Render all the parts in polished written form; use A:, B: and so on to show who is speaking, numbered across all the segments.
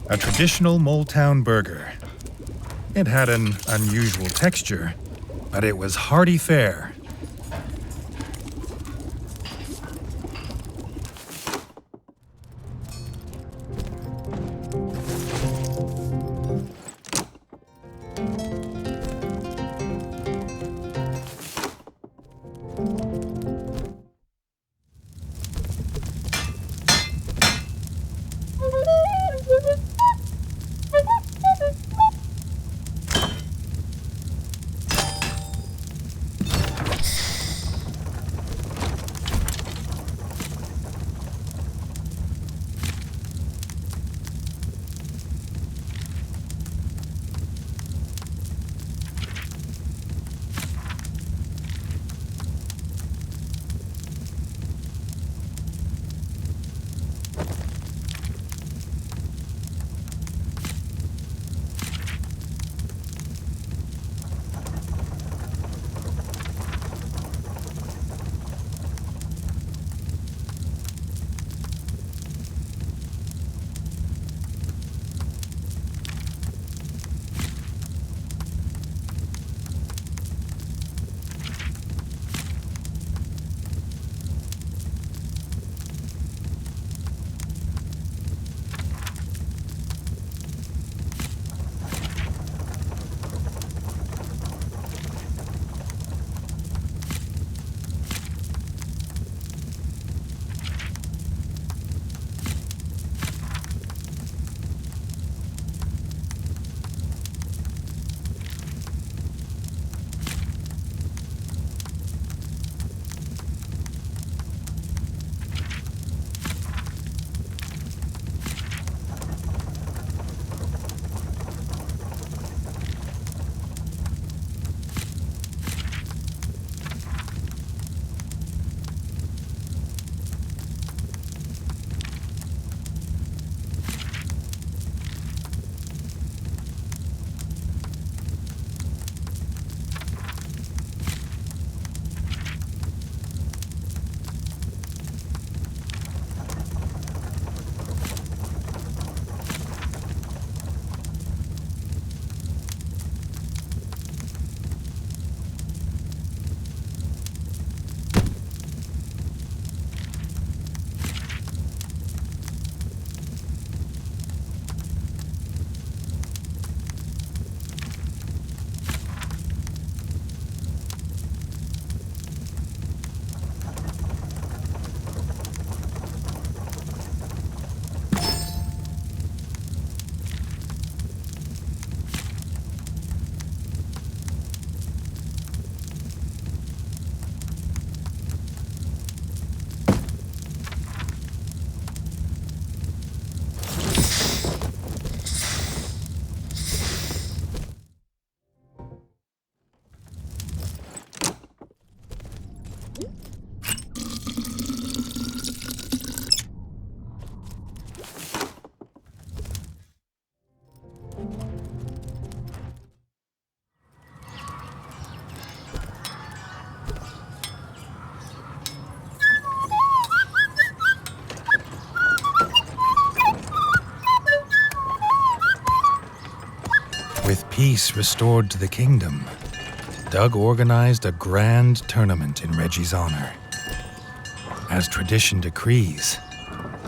A: A traditional Moletown burger. It had an unusual texture, but it was hearty fare. With peace restored to the kingdom, Doug organized a grand tournament in Reggie's honor. As tradition decrees,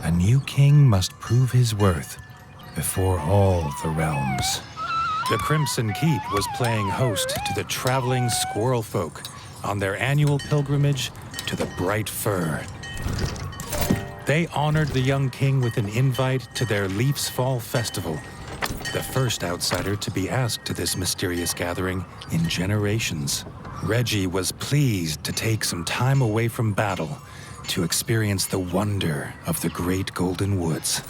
A: a new king must prove his worth before all the realms. The Crimson Keep was playing host to the traveling squirrel folk on their annual pilgrimage to the Bright Fir. They honored the young king with an invite to their Leaf's Fall Festival, the first outsider to be asked to this mysterious gathering in generations. Reggie was pleased to take some time away from battle to experience the wonder of the Great Golden Woods.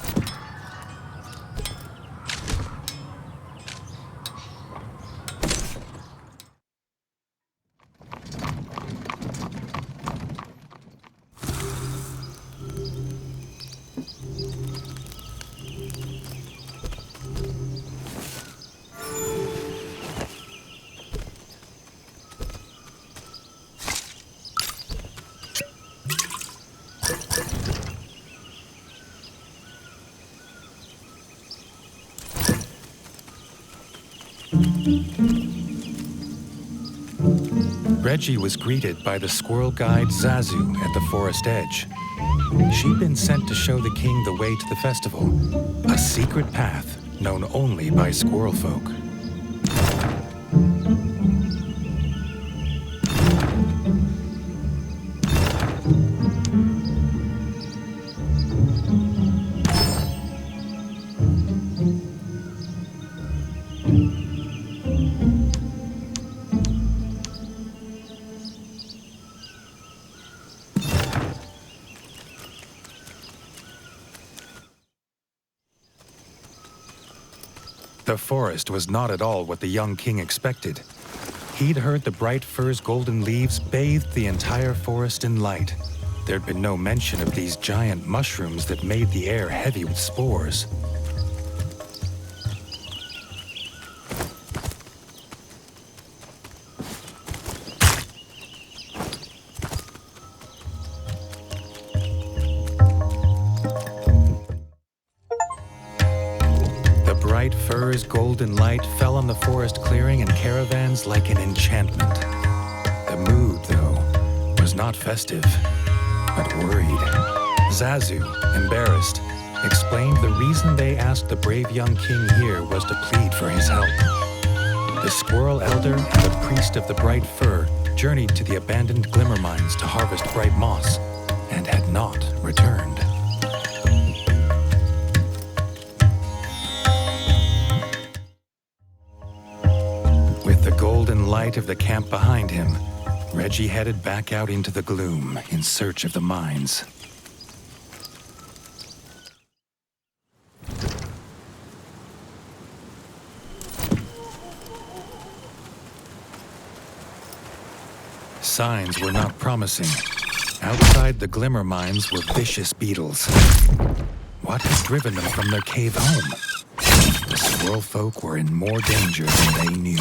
A: Reggie was greeted by the squirrel guide Zazu at the forest edge. She'd been sent to show the king the way to the festival, a secret path known only by squirrel folk. The forest was not at all what the young king expected. He'd heard the bright fir's golden leaves bathed the entire forest in light. There'd been no mention of these giant mushrooms that made the air heavy with spores. Bright Fir's golden light fell on the forest clearing and caravans like an enchantment. The mood, though, was not festive, but worried. Zazu, embarrassed, explained the reason they asked the brave young king here was to plead for his help. The squirrel elder and the priest of the Bright Fir journeyed to the abandoned glimmer mines to harvest bright moss, and had not returned. With the golden light of the camp behind him, Reggie headed back out into the gloom in search of the mines. Signs were not promising. Outside the glimmer mines were vicious beetles. What had driven them from their cave home? The squirrel folk were in more danger than they knew.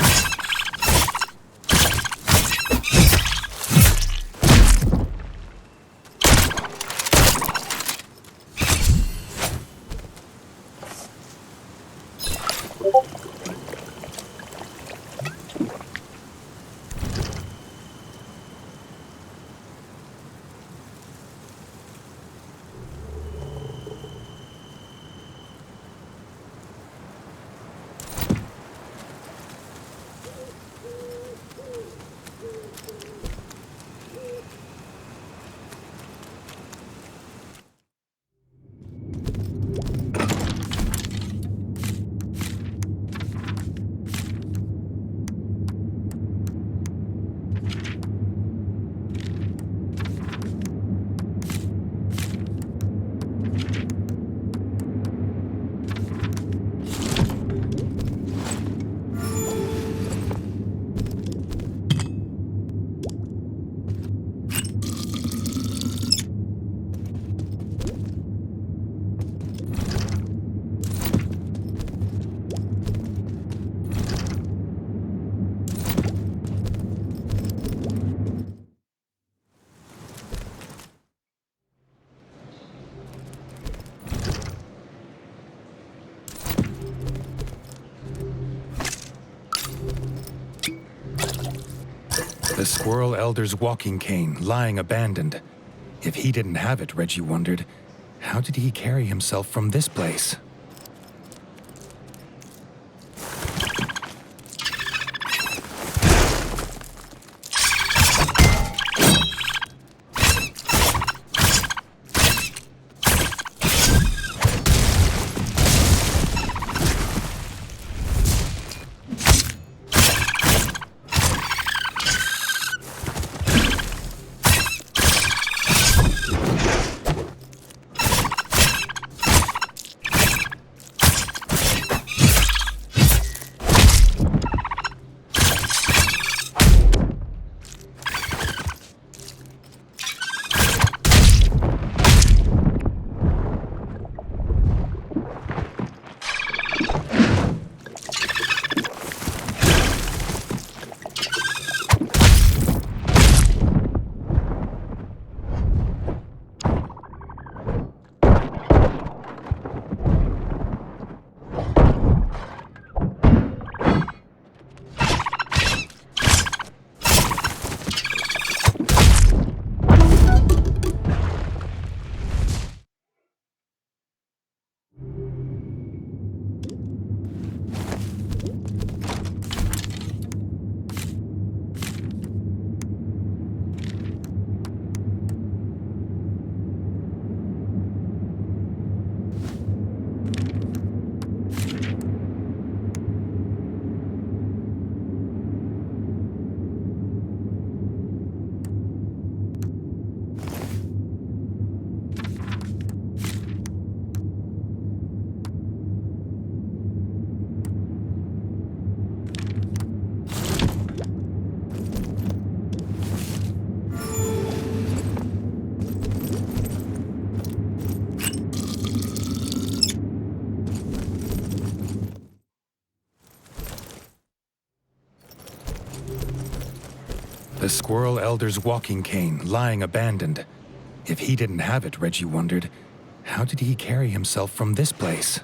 A: The squirrel elder's walking cane lying abandoned. If he didn't have it, Reggie wondered, how did he carry himself from this place? The squirrel elder's walking cane lying abandoned. If he didn't have it, Reggie wondered, how did he carry himself from this place?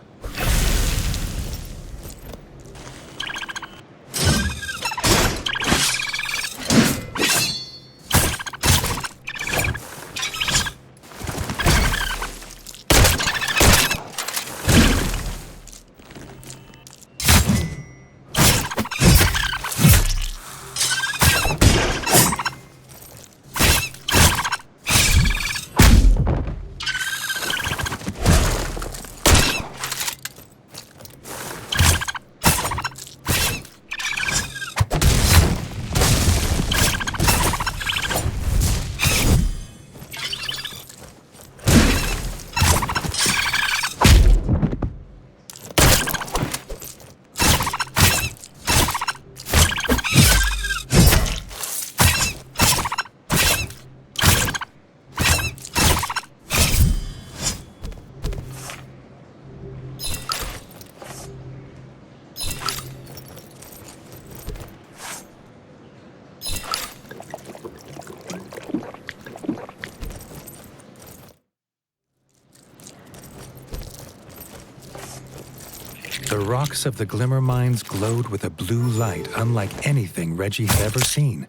A: The rocks of the Glimmer Mines glowed with a blue light unlike anything Reggie had ever seen.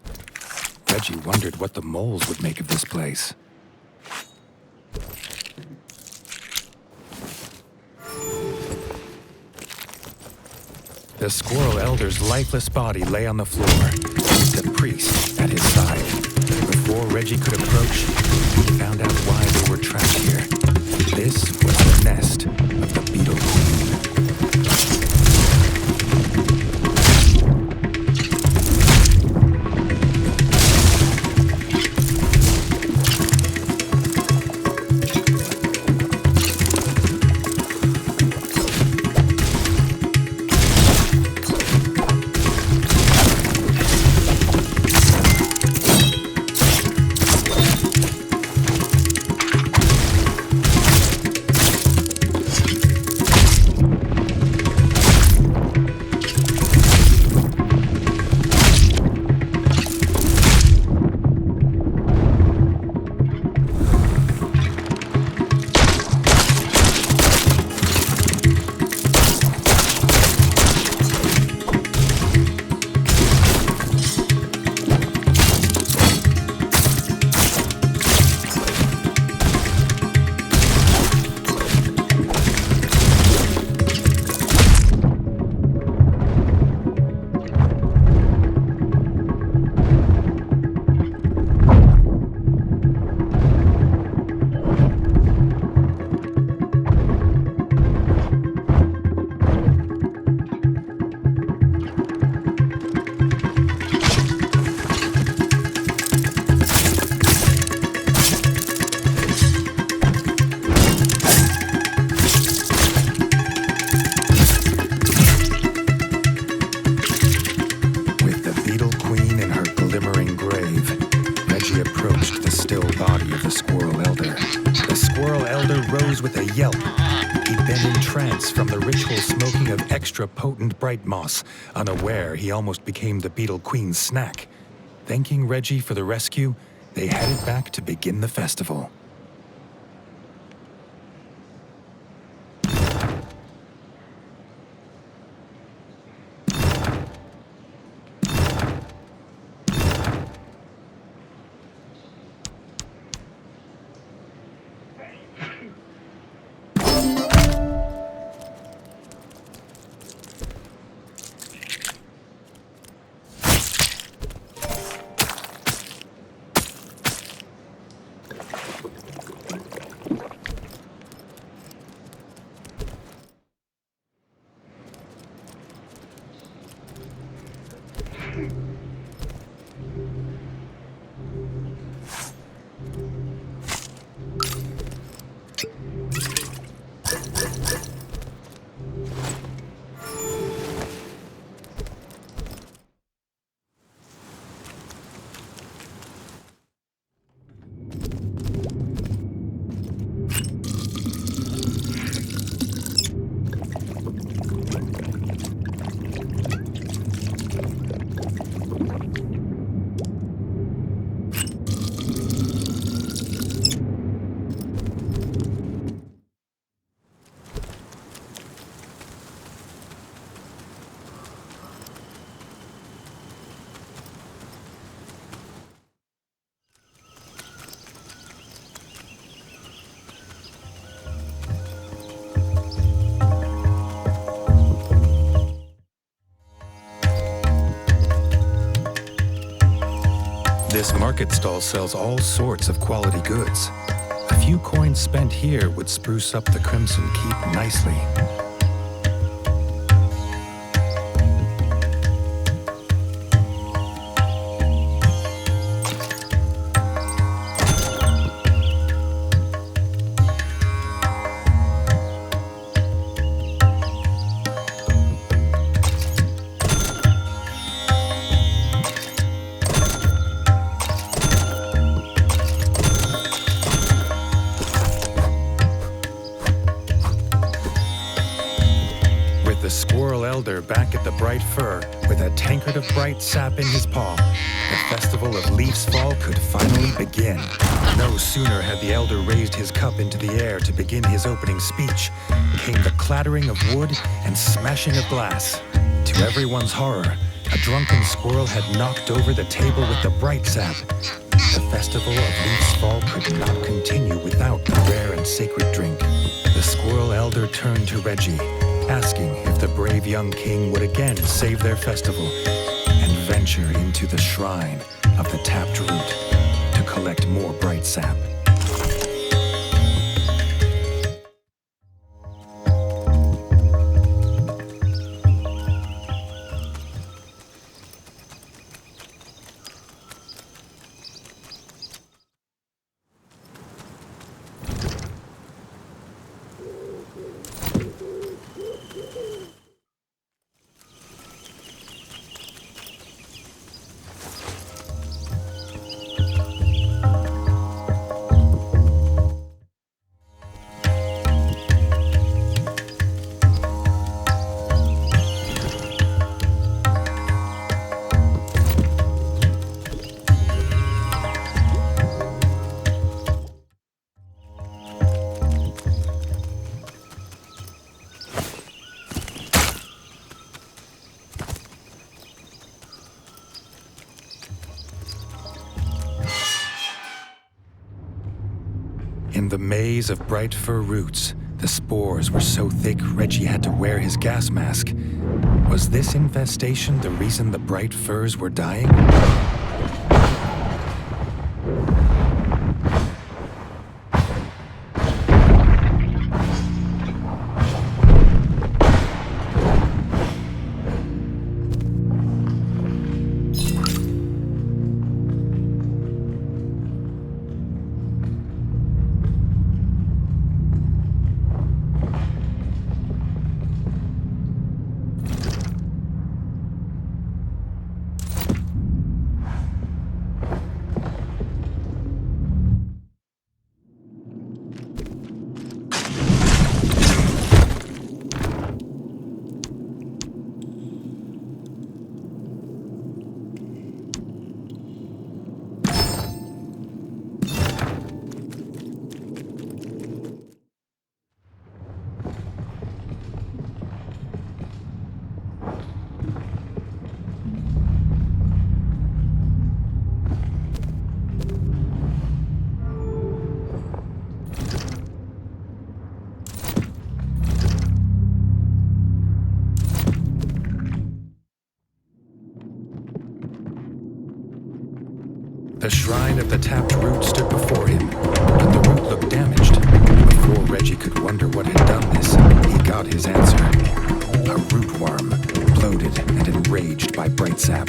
A: Reggie wondered what the moles would make of this place. The squirrel elder's lifeless body lay on the floor, with the priest at his side. Before Reggie could approach, he found out why they were trapped here. This was the nest of the Beetle Queen. With a yelp, he'd been entranced from the ritual smoking of extra potent bright moss. Unaware, he almost became the Beetle Queen's snack. Thanking Reggie for the rescue, they headed back to begin the festival. This market stall sells all sorts of quality goods. A few coins spent here would spruce up the Crimson Keep nicely. The squirrel elder back at the Bright Fir with a tankard of bright sap in his palm, the festival of Leaf's Fall could finally begin. No sooner had the elder raised his cup into the air to begin his opening speech, came the clattering of wood and smashing of glass. To everyone's horror, a drunken squirrel had knocked over the table with the bright sap. The festival of Leaf's Fall could not continue without the rare and sacred drink. The squirrel elder turned to Reggie, asking if the brave young king would again save their festival and venture into the shrine of the tapped root to collect more bright sap. In the maze of bright fir roots, the spores were so thick Reggie had to wear his gas mask. Was this infestation the reason the bright firs were dying? The shrine of the tapped root stood before him, but the root looked damaged. Before Reggie could wonder what had done this, he got his answer. A root worm, bloated and enraged by bright sap.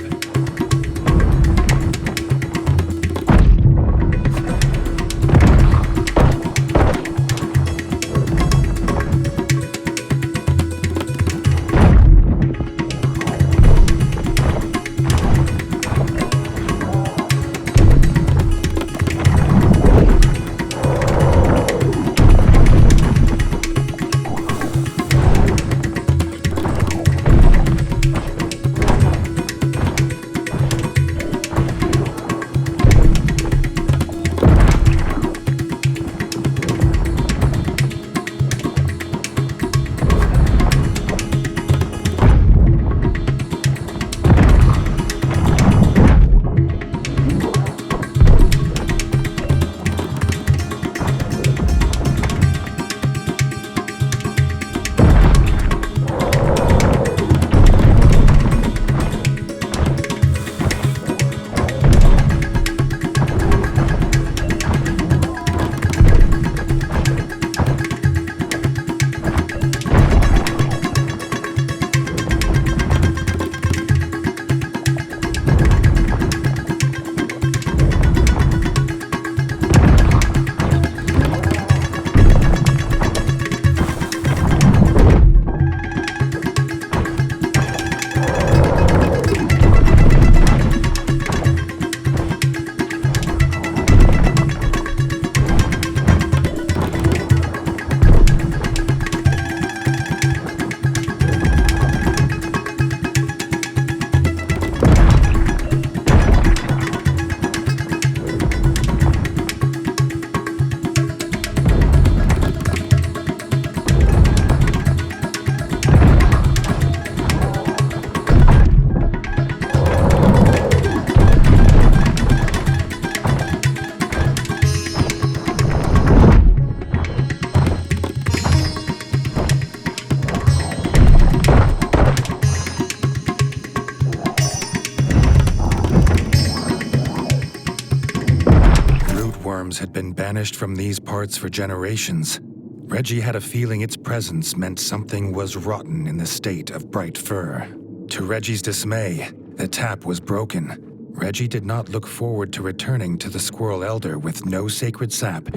A: banished from these parts for generations, Reggie had a feeling its presence meant something was rotten in the state of Bright Fir. To Reggie's dismay, the tap was broken. Reggie did not look forward to returning to the Squirrel Elder with no sacred sap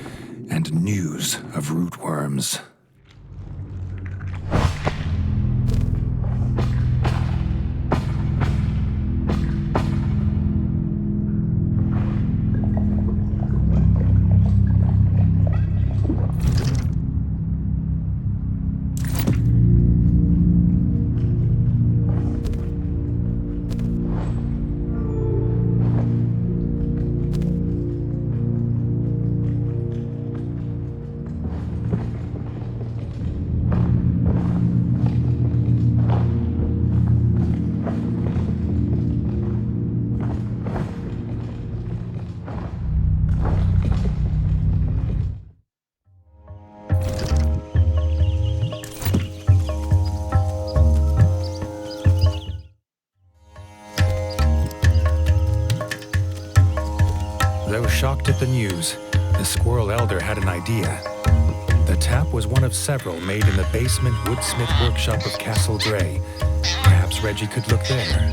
A: and news of rootworms. Though shocked at the news, the Squirrel Elder had an idea. The tap was one of several made in the basement woodsmith workshop of Castle Grey. Perhaps Reggie could look there.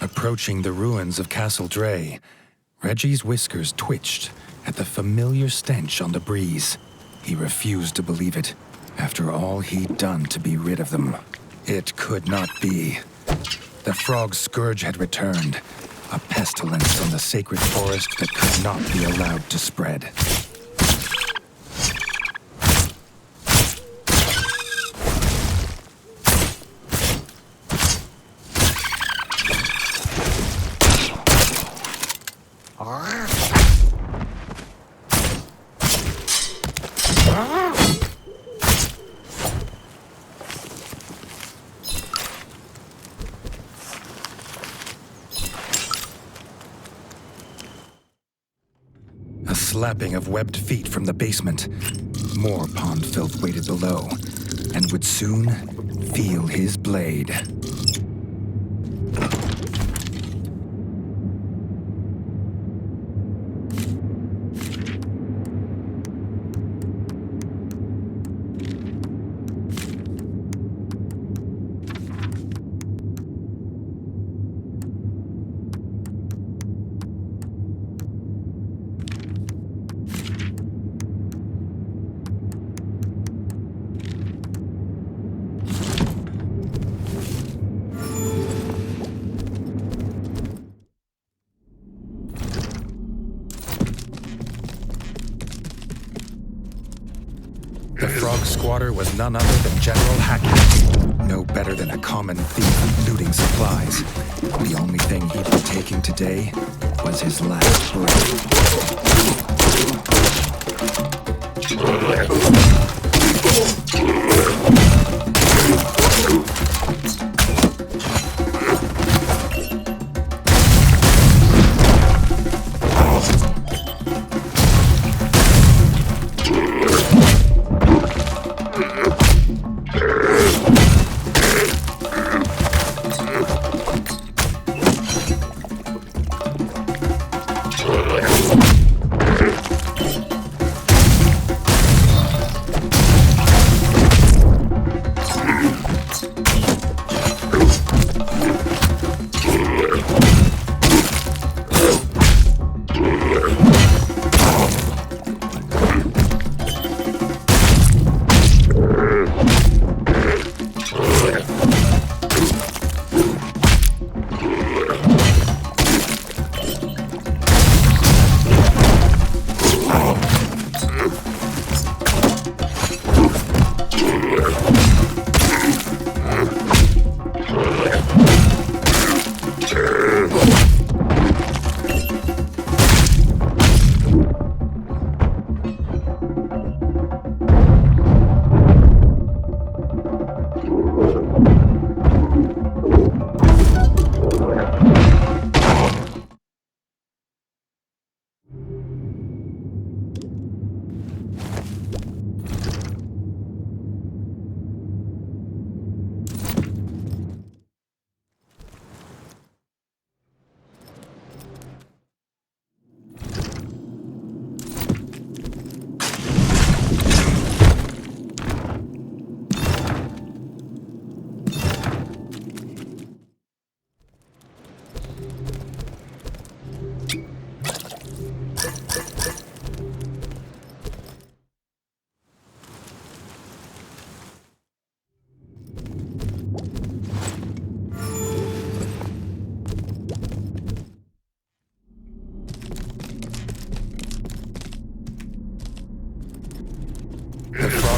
A: Approaching the ruins of Castle Dray, Reggie's whiskers twitched at the familiar stench on the breeze. He refused to believe it, after all he'd done to be rid of them. It could not be. The frog scourge had returned, a pestilence from the sacred forest that could not be allowed to spread. A slapping of webbed feet from the basement. More pond filth waited below, and would soon feel his blade. The frog squatter was none other than General Hackett. No better than a common thief looting supplies. The only thing he'd be taking today was his last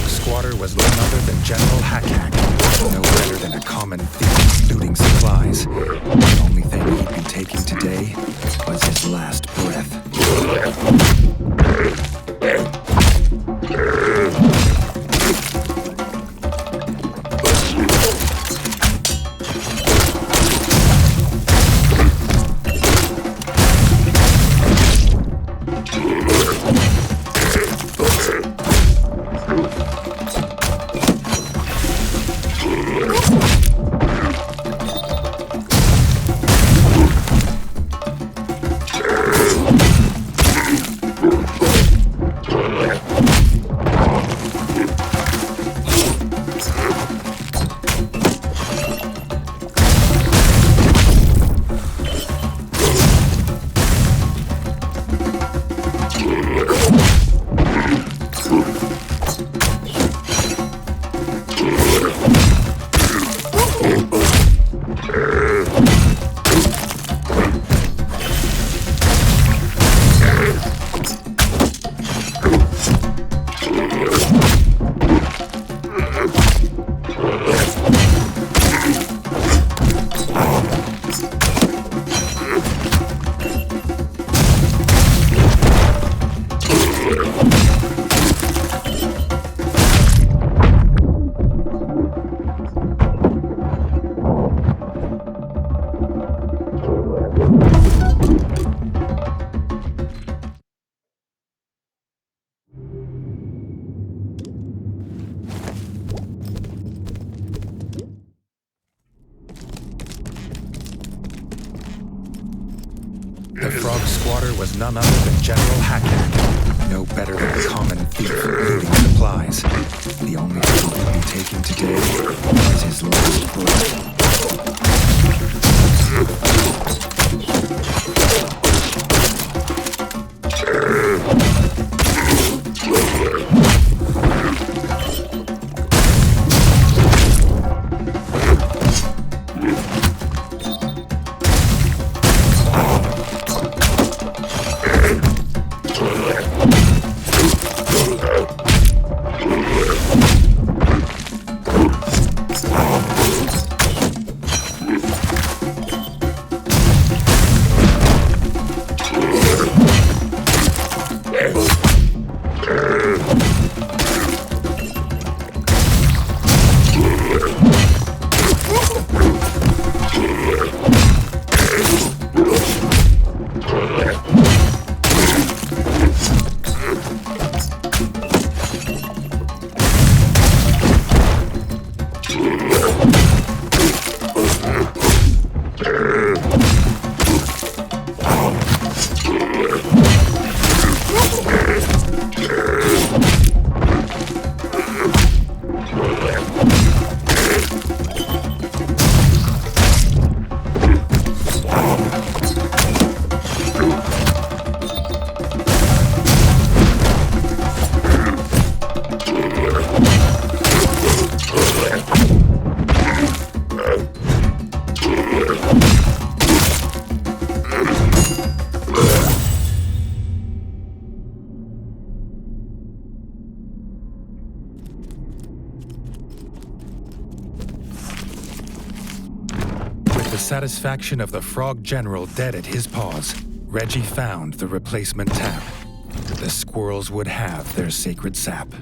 A: squatter was none other than General Hack-Hack, no better than a common thief looting supplies. The only thing he'd be taking today was his last breath. The frog squatter was none other than General Hack-Hack, no better than a common thief looting supplies. The only thing he'd be taking today was his last breath. The satisfaction of the frog general dead at his paws, Reggie found the replacement tap. The squirrels would have their sacred sap.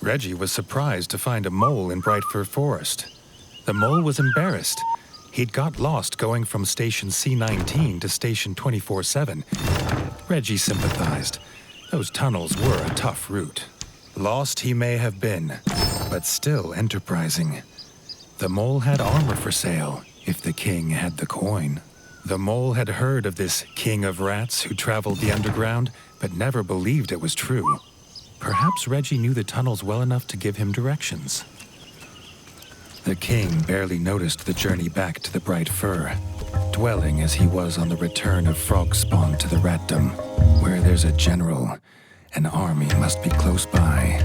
A: Reggie was surprised to find a mole in Bright Fir Forest. The mole was embarrassed. He'd got lost going from station C-19 to station 24/7. Reggie sympathized. Those tunnels were a tough route. Lost he may have been, but still enterprising. The mole had armor for sale, if the king had the coin. The mole had heard of this king of rats who traveled the underground, but never believed it was true. Perhaps Reggie knew the tunnels well enough to give him directions. The king barely noticed the journey back to the Bright Fir, dwelling as he was on the return of frog spawn to the ratdom. Where there's a general, an army must be close by.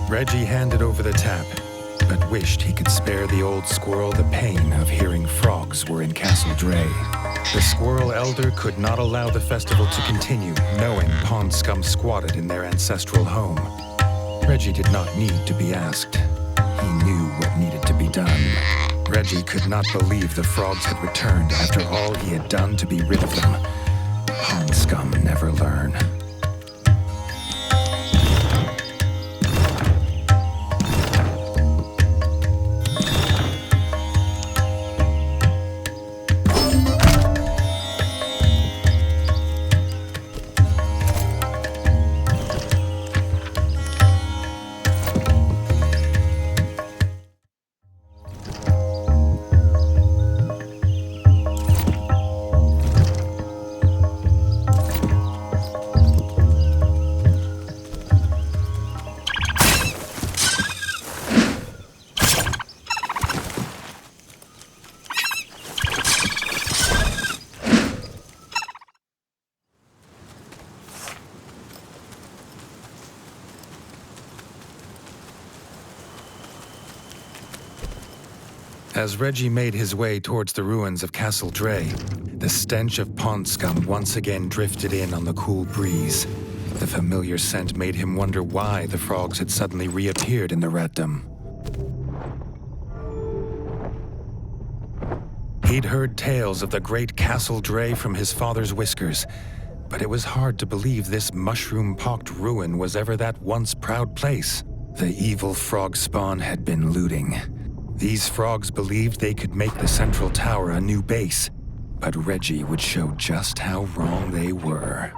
A: Reggie handed over the tap, but wished he could spare the old squirrel the pain of hearing frogs were in Castle Dray. The squirrel elder could not allow the festival to continue, knowing pond scum squatted in their ancestral home. Reggie did not need to be asked. He knew what needed to be done. Reggie could not believe the frogs had returned after all he had done to be rid of them. Pond scum never learn. As Reggie made his way towards the ruins of Castle Dray, the stench of pond scum once again drifted in on the cool breeze. The familiar scent made him wonder why the frogs had suddenly reappeared in the ratdom. He'd heard tales of the great Castle Dray from his father's whiskers, but it was hard to believe this mushroom-pocked ruin was ever that once proud place. The evil frog spawn had been looting. These frogs believed they could make the central tower a new base, but Reggie would show just how wrong they were.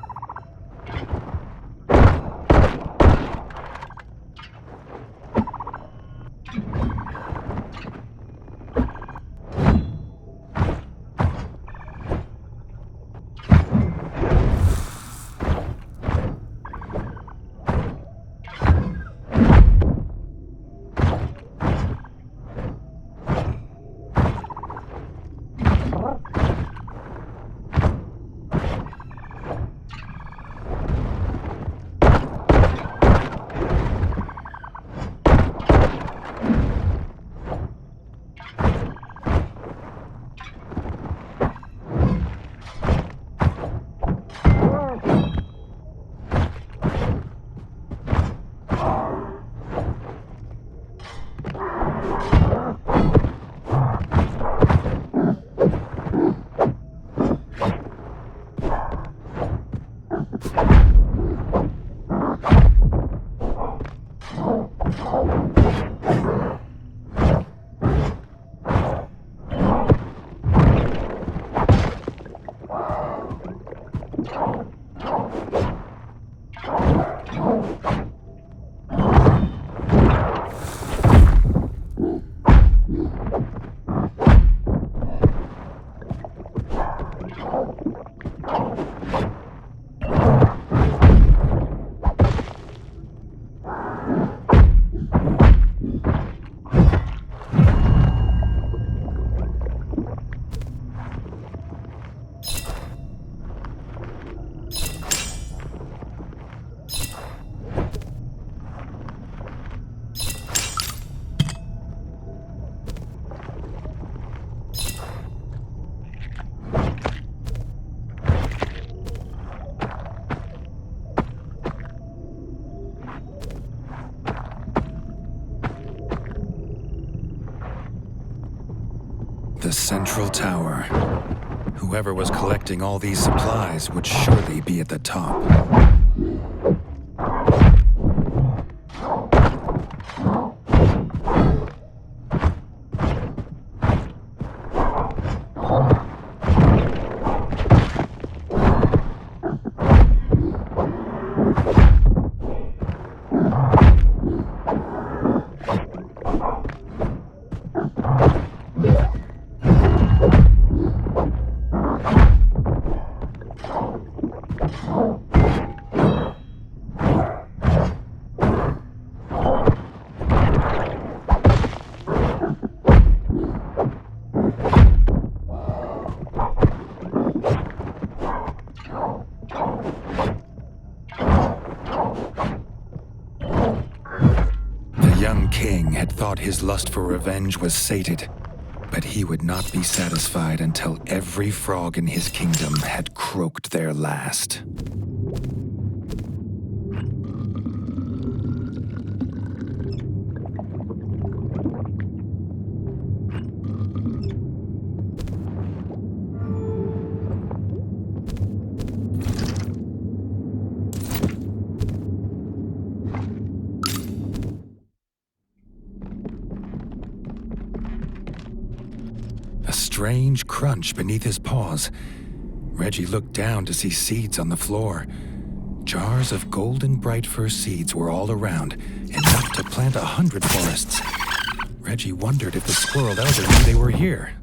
A: The central tower. Whoever was collecting all these supplies would surely be at the top. young king had thought his lust for revenge was sated, but he would not be satisfied until every frog in his kingdom had croaked their last. A strange crunch beneath his paws. Reggie looked down to see seeds on the floor. Jars of golden bright fir seeds were all around, enough to plant 100 forests. Reggie wondered if the squirrel elder knew they were here.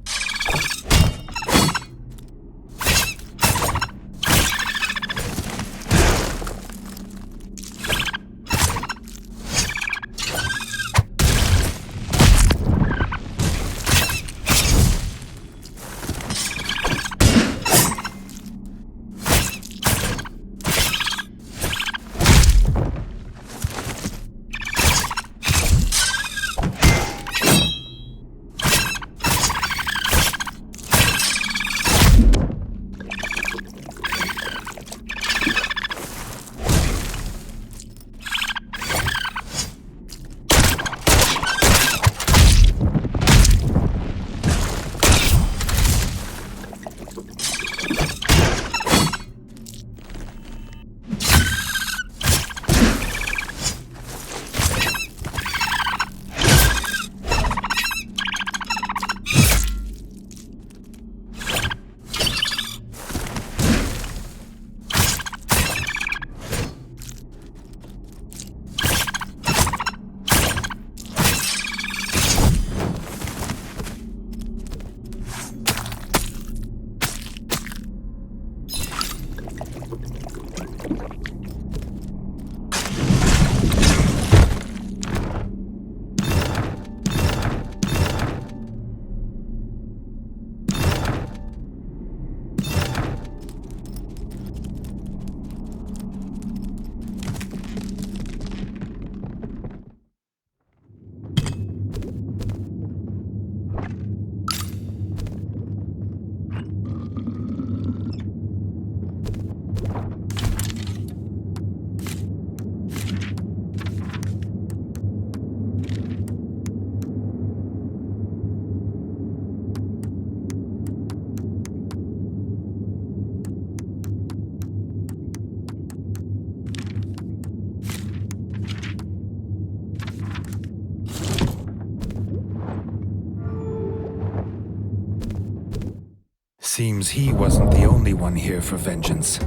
A: Seems he wasn't the only one here for vengeance.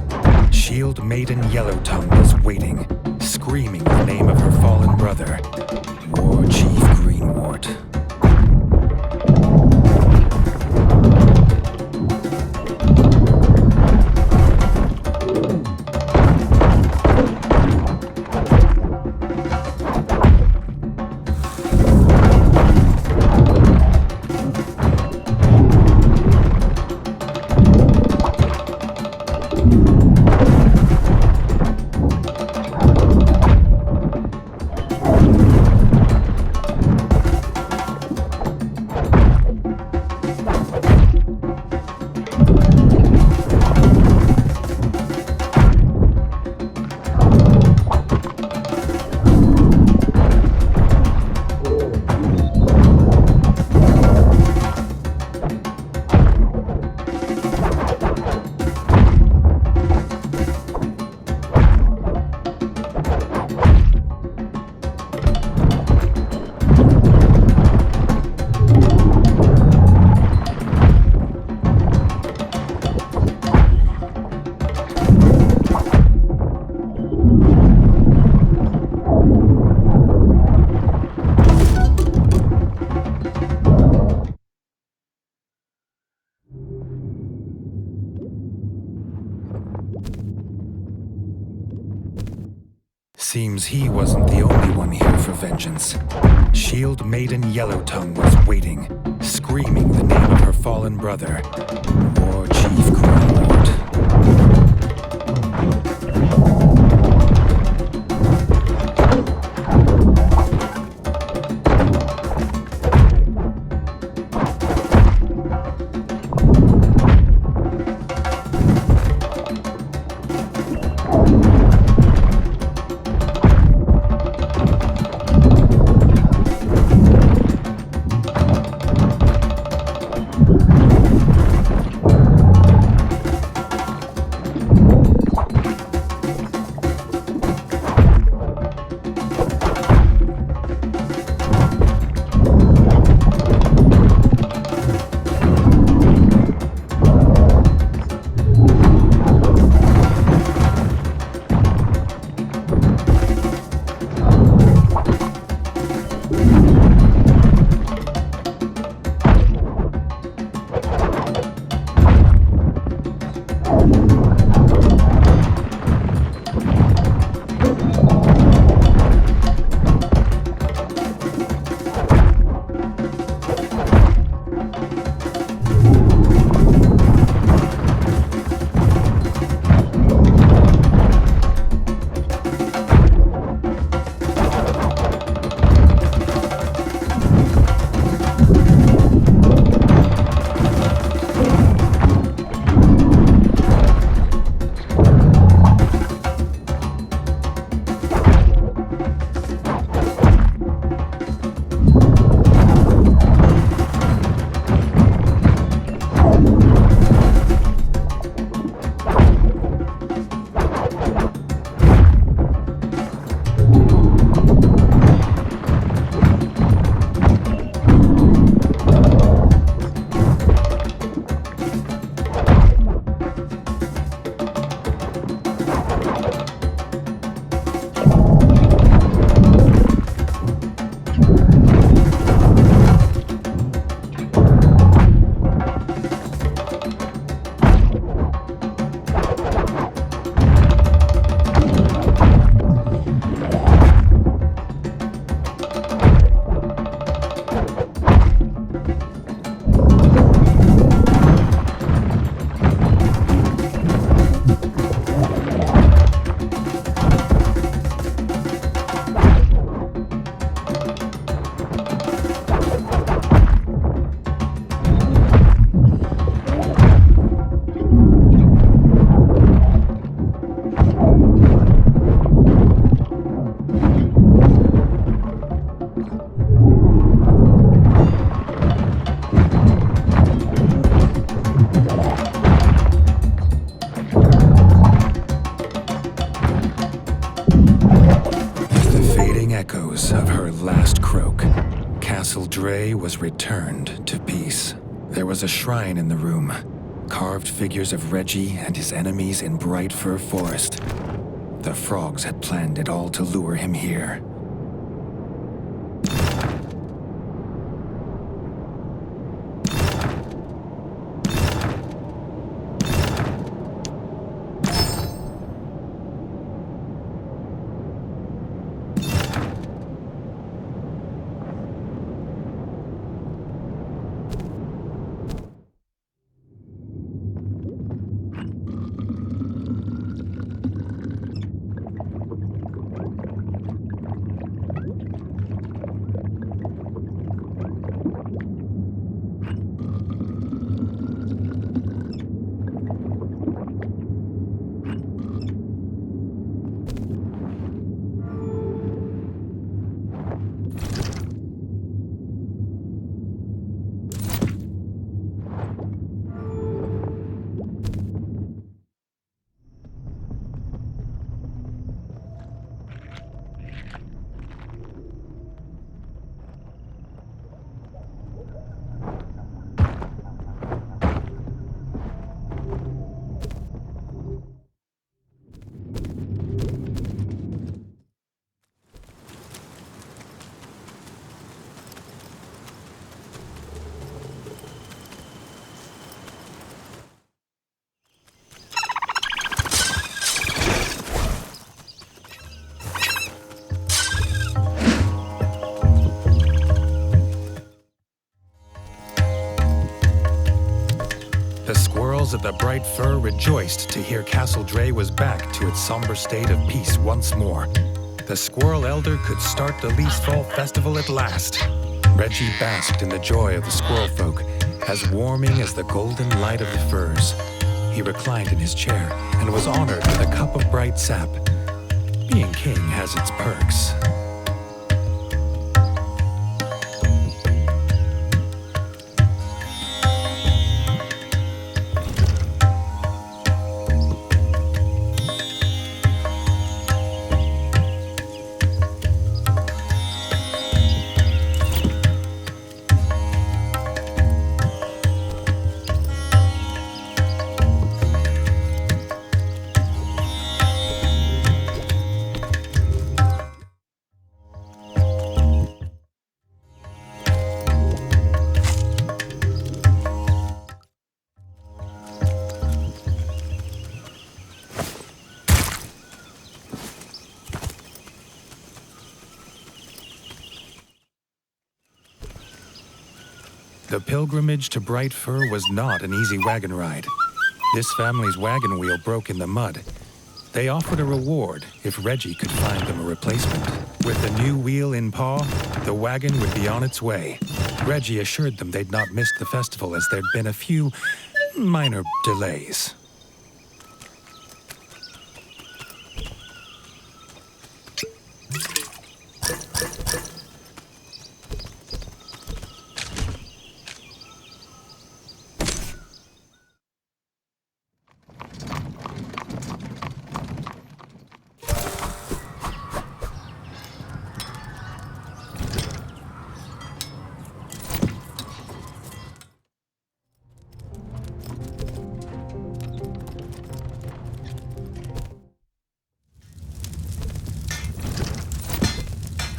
A: Shield Maiden Yellowtongue was waiting, screaming the name of her fallen brother, War Chief Greenwort. Seems he wasn't the only one here for vengeance. Shield Maiden Yellowtongue was waiting, screaming the name of her fallen brother, War Chief Greenwort. news of her last croak, Castle Dray was returned to peace. There was a shrine in the room, carved figures of Reggie and his enemies in Bright Fir Forest. The frogs had planned it all to lure him here. The squirrels at the Bright Fir rejoiced to hear Castle Dray was back to its somber state of peace once more. The squirrel elder could start the Leaf Fall Festival at last. Reggie basked in the joy of the squirrel folk, as warming as the golden light of the firs. He reclined in his chair and was honored with a cup of bright sap. Being king has its perks. The pilgrimage to Bright Fir was not an easy wagon ride. This family's wagon wheel broke in the mud. They offered a reward if Reggie could find them a replacement. With the new wheel in paw, the wagon would be on its way. Reggie assured them they'd not missed the festival as there'd been a few minor delays.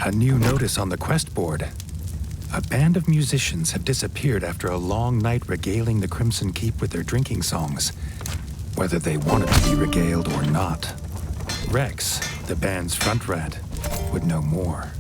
A: A new notice on the quest board. A band of musicians have disappeared after a long night regaling the Crimson Keep with their drinking songs, whether they wanted to be regaled or not. Rex, the band's front rat, would know more.